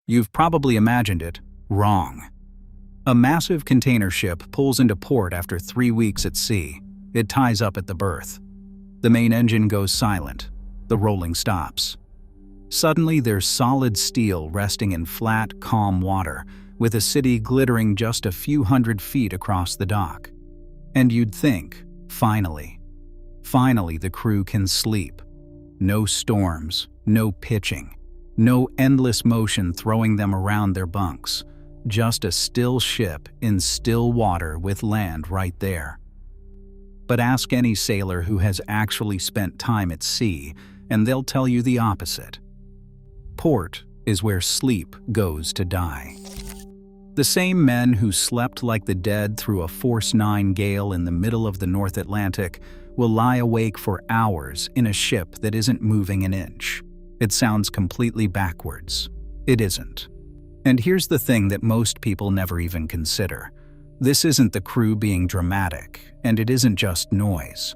You've probably imagined it wrong. A massive container ship pulls into port after 3 weeks at sea. It ties up at the berth. The main engine goes silent. The rolling stops. Suddenly, there's solid steel resting in flat, calm water, with a city glittering just a few hundred feet across the dock. And you'd think, finally the crew can sleep. No storms, no pitching, no endless motion throwing them around their bunks. Just a still ship in still water with land right there. But ask any sailor who has actually spent time at sea, and they'll tell you the opposite. Port is where sleep goes to die. The same men who slept like the dead through a force 9 gale in the middle of the North Atlantic will lie awake for hours in a ship that isn't moving an inch. It sounds completely backwards. It isn't. And here's the thing that most people never even consider. This isn't the crew being dramatic, and it isn't just noise.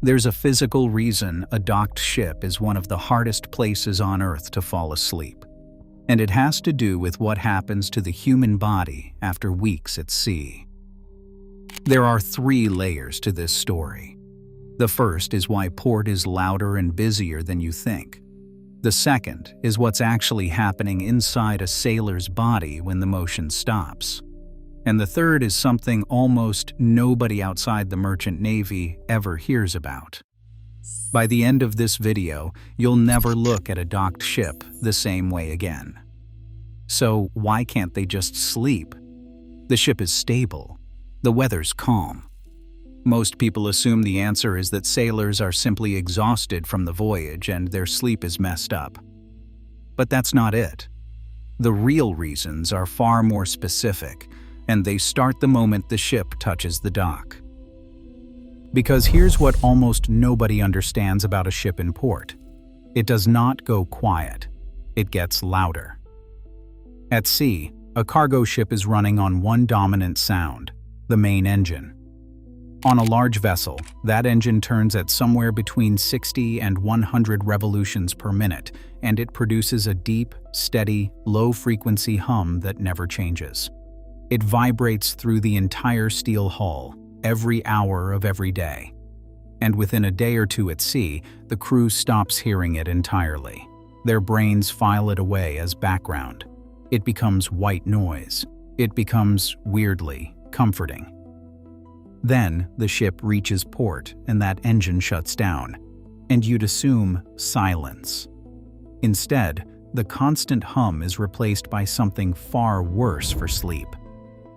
There's a physical reason a docked ship is one of the hardest places on Earth to fall asleep. And it has to do with what happens to the human body after weeks at sea. There are 3 layers to this story. The first is why port is louder and busier than you think. The second is what's actually happening inside a sailor's body when the motion stops. And the third is something almost nobody outside the merchant navy ever hears about. By the end of this video, you'll never look at a docked ship the same way again. So why can't they just sleep? The ship is stable. The weather's calm. Most people assume the answer is that sailors are simply exhausted from the voyage and their sleep is messed up. But that's not it. The real reasons are far more specific, and they start the moment the ship touches the dock. Because here's what almost nobody understands about a ship in port. It does not go quiet. It gets louder. At sea, a cargo ship is running on one dominant sound, the main engine. On a large vessel, that engine turns at somewhere between 60 and 100 revolutions per minute, and it produces a deep, steady, low-frequency hum that never changes. It vibrates through the entire steel hull, every hour of every day. And within a day or two at sea, the crew stops hearing it entirely. Their brains file it away as background. It becomes white noise. It becomes, weirdly, comforting. Then the ship reaches port and that engine shuts down, and you'd assume silence. Instead, the constant hum is replaced by something far worse for sleep.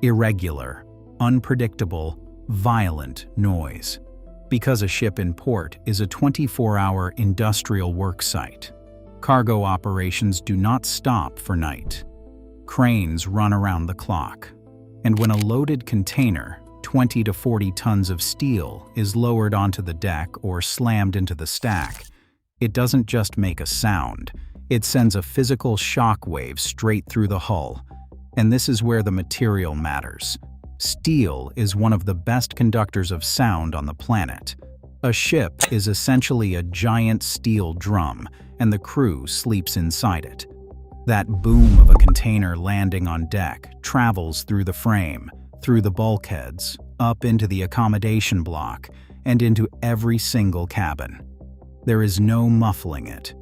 Irregular, unpredictable, violent noise. Because a ship in port is a 24-hour industrial work site. Cargo operations do not stop for night. Cranes run around the clock. And when a loaded container, 20 to 40 tons of steel, is lowered onto the deck or slammed into the stack, it doesn't just make a sound. It sends a physical shock wave straight through the hull. And this is where the material matters. Steel is one of the best conductors of sound on the planet. A ship is essentially a giant steel drum, and the crew sleeps inside it. That boom of a container landing on deck travels through the frame, through the bulkheads, up into the accommodation block, and into every single cabin. There is no muffling it.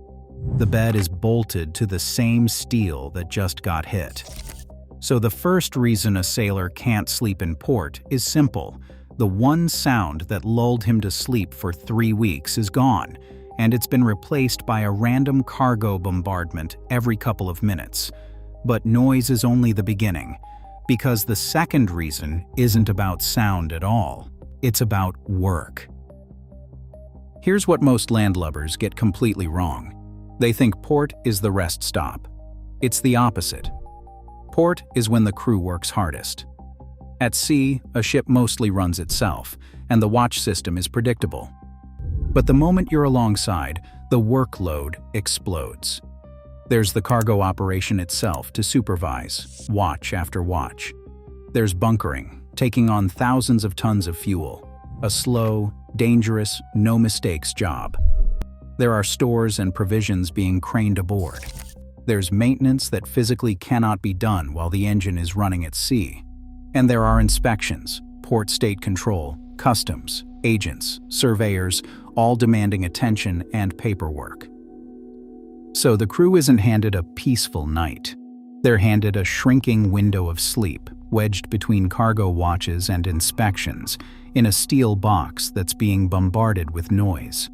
The bed is bolted to the same steel that just got hit. So the first reason a sailor can't sleep in port is simple. The one sound that lulled him to sleep for 3 weeks is gone, and it's been replaced by a random cargo bombardment every couple of minutes. But noise is only the beginning, because the second reason isn't about sound at all. It's about work. Here's what most landlubbers get completely wrong. They think port is the rest stop. It's the opposite. Port is when the crew works hardest. At sea, a ship mostly runs itself, and the watch system is predictable. But the moment you're alongside, the workload explodes. There's the cargo operation itself to supervise, watch after watch. There's bunkering, taking on thousands of tons of fuel. A slow, dangerous, no-mistakes job. There are stores and provisions being craned aboard. There's maintenance that physically cannot be done while the engine is running at sea. And there are inspections, port state control, customs, agents, surveyors, all demanding attention and paperwork. So the crew isn't handed a peaceful night. They're handed a shrinking window of sleep, wedged between cargo watches and inspections, in a steel box that's being bombarded with noise.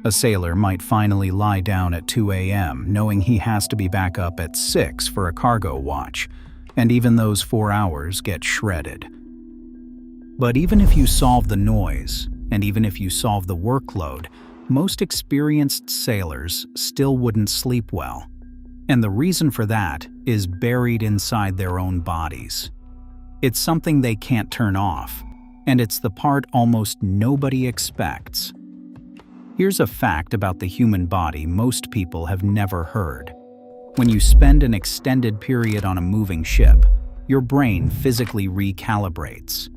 A sailor might finally lie down at 2 a.m. knowing he has to be back up at 6 for a cargo watch, and even those 4 hours get shredded. But even if you solve the noise, and even if you solve the workload, most experienced sailors still wouldn't sleep well. And the reason for that is buried inside their own bodies. It's something they can't turn off, and it's the part almost nobody expects. Here's a fact about the human body most people have never heard. When you spend an extended period on a moving ship, your brain physically recalibrates.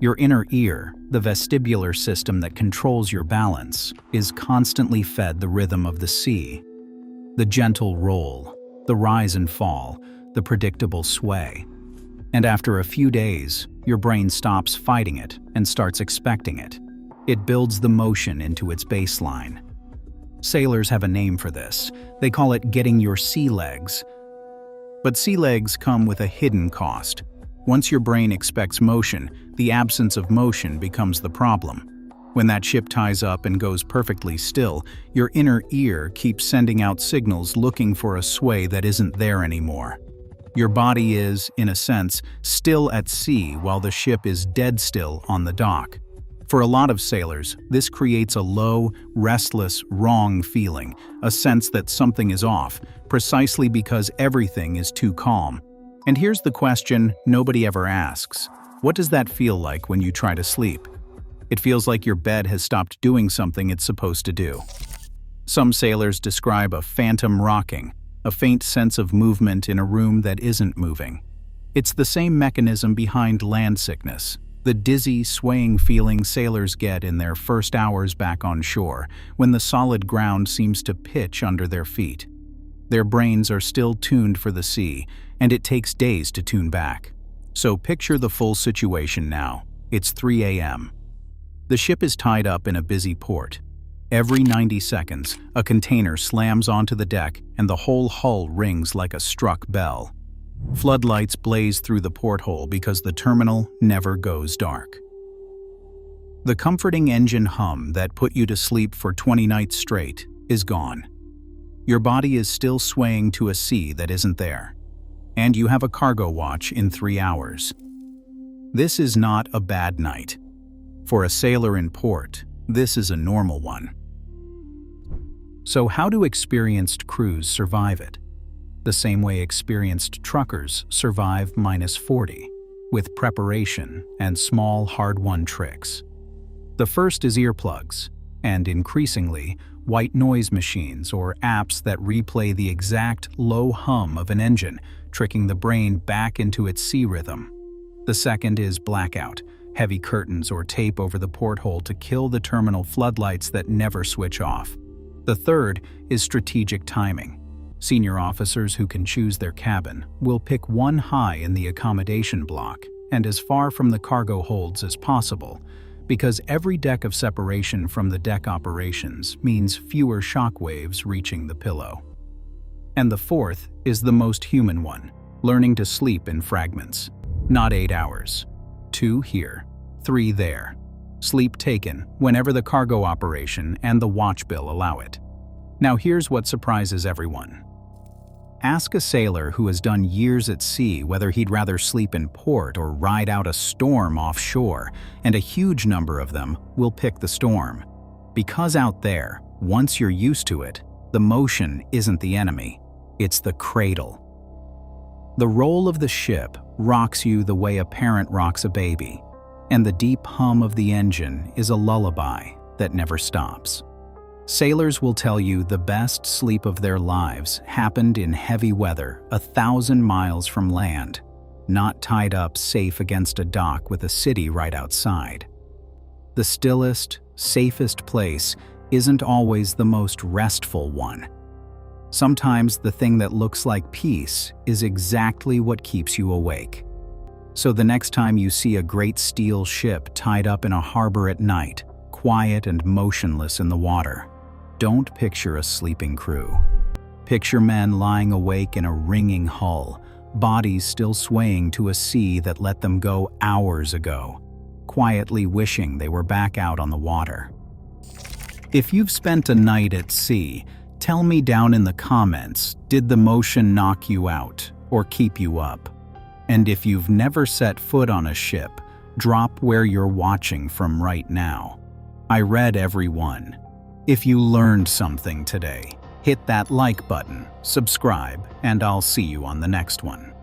Your inner ear, the vestibular system that controls your balance, is constantly fed the rhythm of the sea. The gentle roll, the rise and fall, the predictable sway. And after a few days, your brain stops fighting it and starts expecting it. It builds the motion into its baseline. Sailors have a name for this. They call it getting your sea legs. But sea legs come with a hidden cost. Once your brain expects motion, the absence of motion becomes the problem. When that ship ties up and goes perfectly still, your inner ear keeps sending out signals looking for a sway that isn't there anymore. Your body is, in a sense, still at sea while the ship is dead still on the dock. For a lot of sailors, this creates a low, restless, wrong feeling, a sense that something is off, precisely because everything is too calm. And here's the question nobody ever asks. What does that feel like when you try to sleep? It feels like your bed has stopped doing something it's supposed to do. Some sailors describe a phantom rocking, a faint sense of movement in a room that isn't moving. It's the same mechanism behind land sickness, the dizzy, swaying feeling sailors get in their first hours back on shore, when the solid ground seems to pitch under their feet. Their brains are still tuned for the sea, and it takes days to tune back. So picture the full situation now. It's 3 a.m. The ship is tied up in a busy port. Every 90 seconds, a container slams onto the deck and the whole hull rings like a struck bell. Floodlights blaze through the porthole because the terminal never goes dark. The comforting engine hum that put you to sleep for 20 nights straight is gone. Your body is still swaying to a sea that isn't there. And you have a cargo watch in 3 hours. This is not a bad night. For a sailor in port, this is a normal one. So how do experienced crews survive it? The same way experienced truckers survive -40, with preparation and small, hard-won tricks. The first is earplugs, and increasingly, white noise machines or apps that replay the exact low hum of an engine, tricking the brain back into its sea rhythm. The second is blackout, heavy curtains or tape over the porthole to kill the terminal floodlights that never switch off. The third is strategic timing. Senior officers who can choose their cabin will pick one high in the accommodation block and as far from the cargo holds as possible, because every deck of separation from the deck operations means fewer shock waves reaching the pillow. And the fourth is the most human one, learning to sleep in fragments. Not 8 hours. 2 here, 3 there. Sleep taken whenever the cargo operation and the watch bill allow it. Now here's what surprises everyone. Ask a sailor who has done years at sea whether he'd rather sleep in port or ride out a storm offshore, and a huge number of them will pick the storm. Because out there, once you're used to it, the motion isn't the enemy, it's the cradle. The roll of the ship rocks you the way a parent rocks a baby, and the deep hum of the engine is a lullaby that never stops. Sailors will tell you the best sleep of their lives happened in heavy weather 1,000 miles from land, not tied up safe against a dock with a city right outside. The stillest, safest place isn't always the most restful one. Sometimes the thing that looks like peace is exactly what keeps you awake. So the next time you see a great steel ship tied up in a harbor at night, quiet and motionless in the water, don't picture a sleeping crew. Picture men lying awake in a ringing hull, bodies still swaying to a sea that let them go hours ago, quietly wishing they were back out on the water. If you've spent a night at sea, tell me down in the comments, did the motion knock you out or keep you up? And if you've never set foot on a ship, drop where you're watching from right now. I read every one. If you learned something today, hit that like button, subscribe, and I'll see you on the next one.